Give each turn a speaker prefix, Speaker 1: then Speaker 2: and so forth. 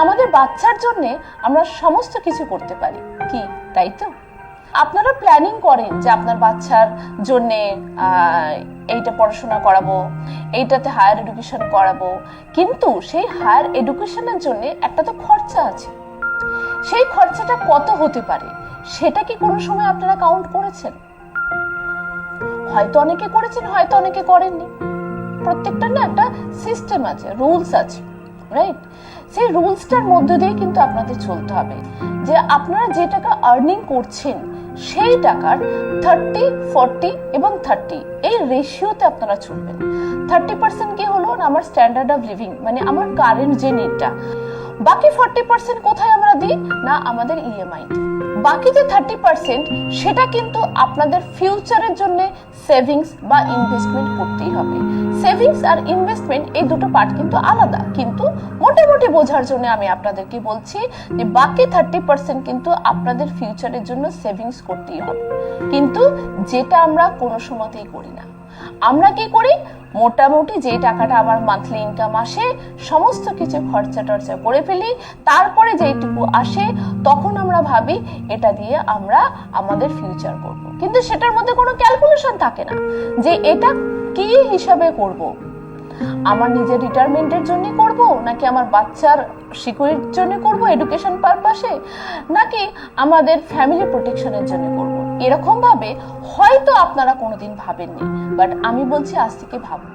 Speaker 1: আমাদের বাচ্চার জন্য আমরা সমস্ত কিছু করতে পারি, কি তাই তো? আপনারা প্ল্যানিং করেন যে আপনার বাচ্চার জন্য এইটা পড়াশোনা করাবো, এইটাতে হায়ার এডুকেশন করাবো, কিন্তু সেই হায়ার এডুকেশনের জন্য একটা তো খরচা আছে। সেই খরচাটা কত হতে পারে সেটা কি কোনো সময় আপনারা কাউন্ট করেছেন? হয়তো অনেকে করেছেন, হয়তো অনেকে করেননি। প্রত্যেকটার না একটা সিস্টেম আছে, রুলস আছে, রাইট? সেই রুলসটার মধ্য দিয়ে কিন্তু আপনাদের চলতে হবে যে আপনারা যে টাকা আর্নিং করছেন সেই টাকার 30, 40 এবং 30 এই রেশিওতে আপনারা চলবেন। 30% কি হলো না আমার স্ট্যান্ডার্ড অফ লিভিং, মানে আমার কারেন্ট যে নিডটা। বাকি 40% কোথায় আমরা দিই না আমাদের ইএমআই। বাকি যে 30% সেটা কিন্তু আপনাদের ফিউচারের জন্য সেভিংস বা ইনভেস্টমেন্ট করতেই হবে। সেভিংস আর ইনভেস্টমেন্ট এই দুটো পার্ট কিন্তু আলাদা, কিন্তু মোটামুটি বোঝার জন্য আমি আপনাদেরকে বলছি যে বাকি 30% কিন্তু আপনাদের ফিউচারের জন্য সেভিংস করতেই হবে, কিন্তু যেটা আমরা কোনো সময়তেই করি না। আমরা কি করি, মোটামুটি যে টাকাটা আমার মান্থলি ইনকাম আসে সমস্ত কিছু খরচা টর্চা করে ফেলি, তারপরে যেইটুকু আসে তখন আমরা ভাবি এটা দিয়ে আমরা আমাদের ফিউচার করব, কিন্তু সেটার মধ্যে কোনো ক্যালকুলেশন থাকে না যে এটা কি হিসাবে করব। আমার নিজের রিটায়ারমেন্টের জন্য করব, নাকি আমার বাচ্চার সিকিউরিটির জন্য করব এডুকেশন পারপাসে, নাকি আমাদের ফ্যামিলি প্রোটেকশনের জন্য করব। এরকম ভাবে হয়তো আপনারা কোনোদিন ভাবেননি, বাট আমি বলছি আজ থেকে ভাবুন।